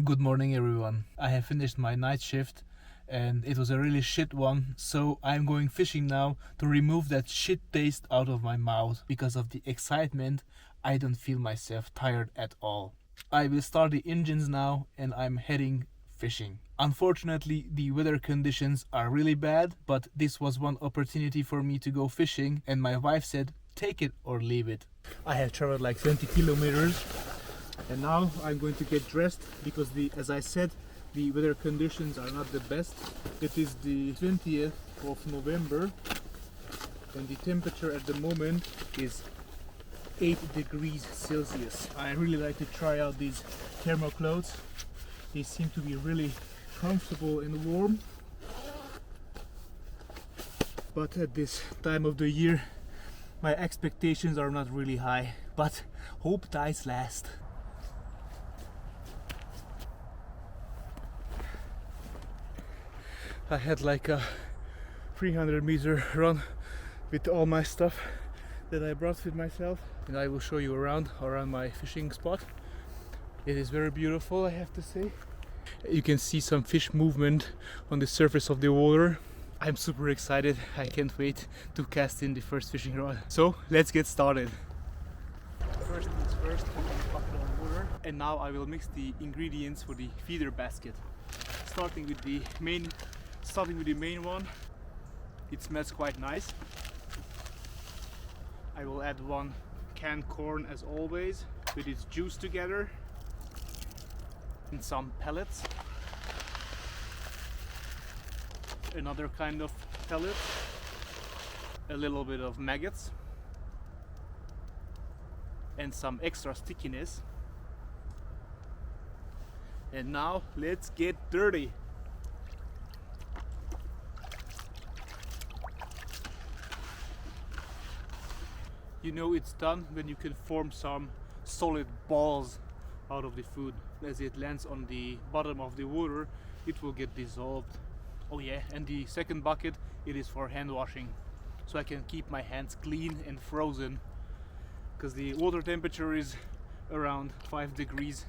Good morning, everyone. I have finished my night shift and it was a really shit one, so I'm going fishing now to remove that shit taste out of my mouth. Because of the excitement, I don't feel myself tired at all. I will start the engines now and I'm heading fishing. Unfortunately, the weather conditions are really bad, but this was one opportunity for me to go fishing, and my wife said, take it or leave it. I have traveled like 20 kilometers and now I'm going to get dressed because as I said, the weather conditions are not the best. It is the 20th of November and the temperature at the moment is 8 degrees Celsius. I really like to try out these thermal clothes. They seem to be really comfortable and warm. But at this time of the year, my expectations are not really high. But hope dies last. I had like a 300-meter run with all my stuff that I brought with myself, and I will show you around my fishing spot. It is very beautiful, I have to say. You can see some fish movement on the surface of the water. I'm super excited. I can't wait to cast in the first fishing rod. So let's get started. First things first, put a bucket of water, and now I will mix the ingredients for the feeder basket. Starting with the main one. It smells quite nice. I will add 1 canned corn as always with its juice together, and some pellets, another kind of pellet, a little bit of maggots, and some extra stickiness. And now let's get dirty. You know it's done when you can form some solid balls out of the food. As it lands on the bottom of the water, it will get dissolved. Oh yeah, and the second bucket, it is for hand washing, so I can keep my hands clean and frozen, because the water temperature is around 5 degrees.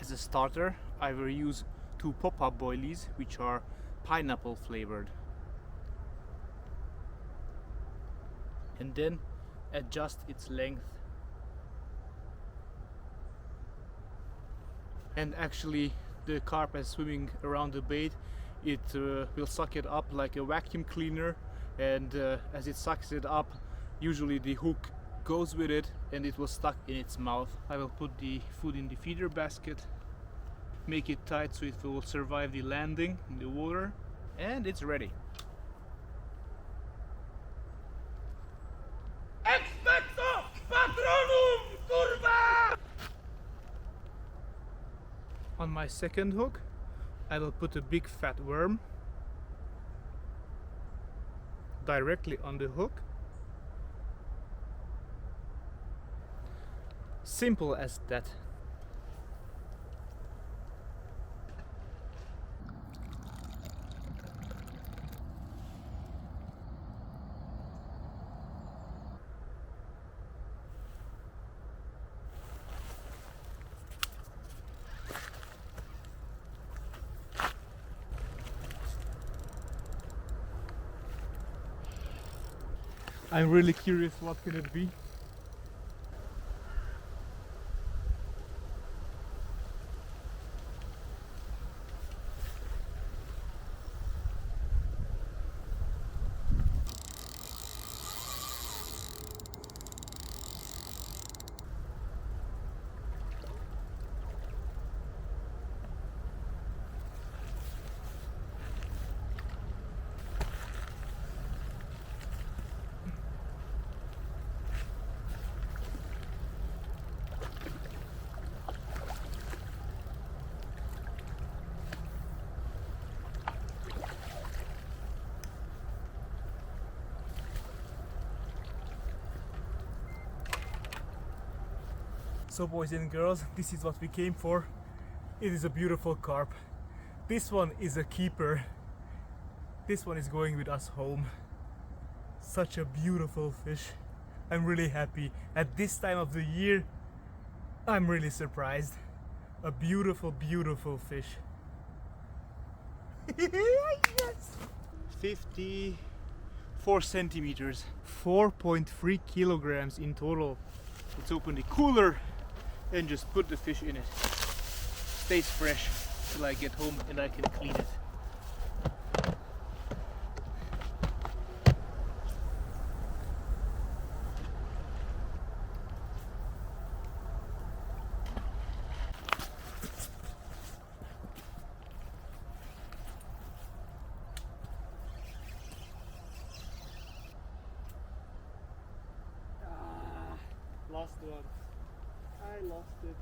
As a starter, I will use 2 pop-up boilies, which are pineapple flavored, and then adjust its length. And actually, the carp is swimming around the bait. It will suck it up like a vacuum cleaner, and as it sucks it up, usually the hook goes with it and it was stuck in its mouth. I will put the food in the feeder basket, make it tight so it will survive the landing in the water, and it's ready. Expecto Patronum, curva! On my second hook, I will put a big fat worm directly on the hook. Simple as that. I'm really curious what can it be. So boys and girls, this is what we came for. It is a beautiful carp. This one is a keeper. This one is going with us home. Such a beautiful fish. I'm really happy. At this time of the year, I'm really surprised. A beautiful, beautiful fish. Yes! 54 centimeters, 4.3 kilograms in total. Let's open the cooler and just put the fish in it. Stays fresh till I get home and I can clean it. Lost one. I lost it.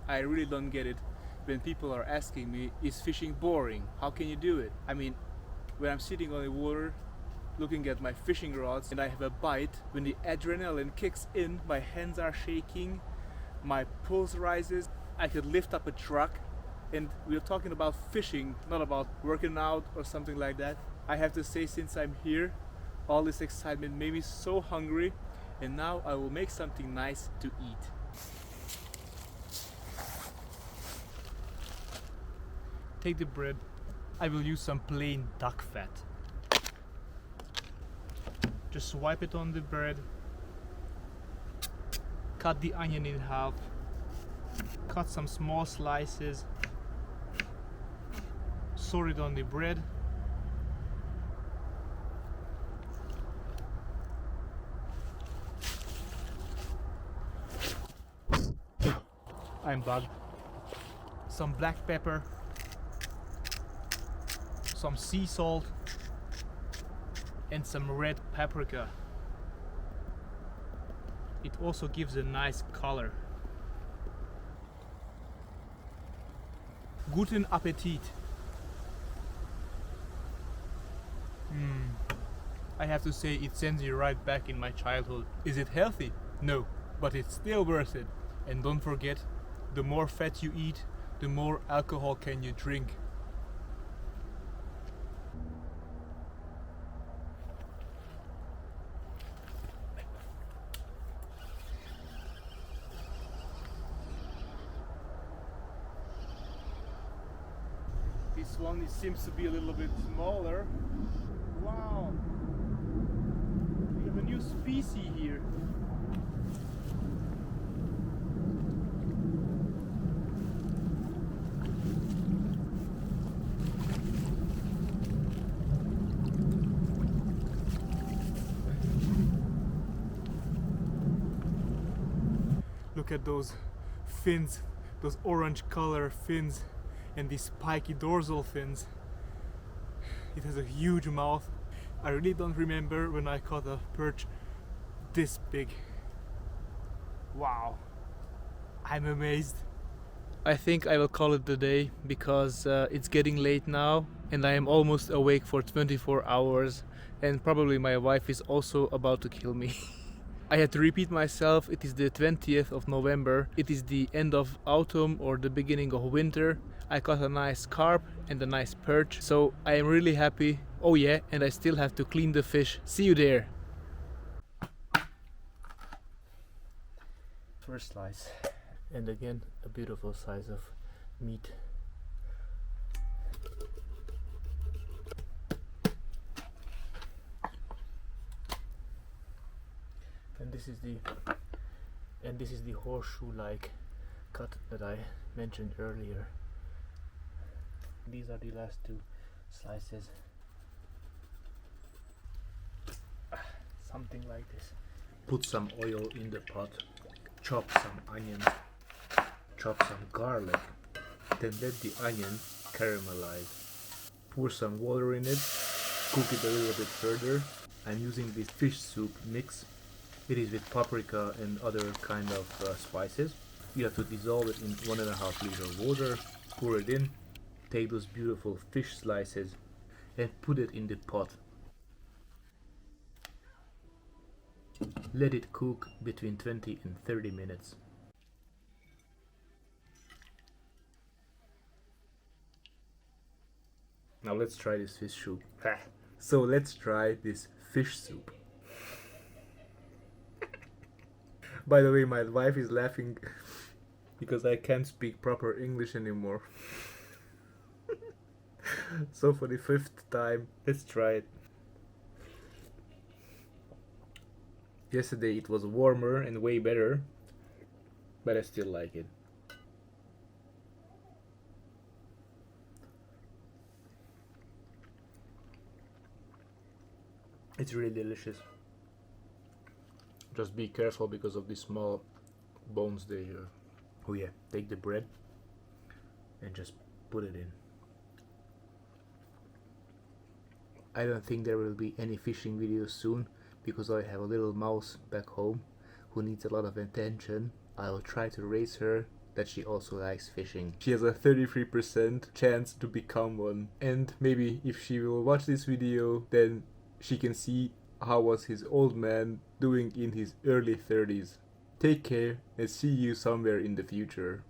I really don't get it when people are asking me, is fishing boring? How can you do it? I mean, when I'm sitting on the water looking at my fishing rods and I have a bite, when the adrenaline kicks in, my hands are shaking, my pulse rises, I could lift up a truck. And we're talking about fishing, not about working out or something like that. I have to say, since I'm here, all this excitement made me so hungry, and now I will make something nice to eat. Take the bread. I will use some plain duck fat. Just swipe it on the bread. Cut the onion in half. Cut some small slices. Sort it on the bread. I'm bugged. Some black pepper, some sea salt, and some red paprika. It also gives a nice color. Guten Appetit! I have to say, it sends you right back in my childhood. Is it healthy? No, but it's still worth it. And don't forget, the more fat you eat, the more alcohol can you drink. This one seems to be a little bit smaller. Wow! We have a new species here. Look at those fins, those orange color fins, and these spiky dorsal fins. It has a huge mouth. I really don't remember when I caught a perch this big. Wow, I'm amazed. I think I will call it the day because it's getting late now and I am almost awake for 24 hours and probably my wife is also about to kill me. I had to repeat myself, it is the 20th of November, it is the end of autumn or the beginning of winter. I caught a nice carp and a nice perch, so I am really happy. Oh yeah, and I still have to clean the fish. See you there! First slice. And again, a beautiful size of meat. And this is the horseshoe-like cut that I mentioned earlier. These are the last two slices. Something like this. Put some oil in the pot. Chop some onions. Chop some garlic. Then let the onion caramelize. Pour some water in it. Cook it a little bit further. I'm using this fish soup mix. It is with paprika and other kind of spices. You have to dissolve it in 1.5 liter water. Pour it in. Take those beautiful fish slices and put it in the pot. Let it cook between 20 and 30 minutes. Now let's try this fish soup. So let's try this fish soup. By the way, my wife is laughing because I can't speak proper English anymore. So for the 5th time, let's try it. Yesterday it was warmer and way better, but I still like it. It's really delicious. Just be careful because of the small bones they have. Oh yeah, take the bread and just put it in. I don't think there will be any fishing videos soon because I have a little mouse back home who needs a lot of attention. I will try to raise her that she also likes fishing. She has a 33% chance to become one, and maybe if she will watch this video, then she can see how was his old man doing in his early 30s. Take care and see you somewhere in the future.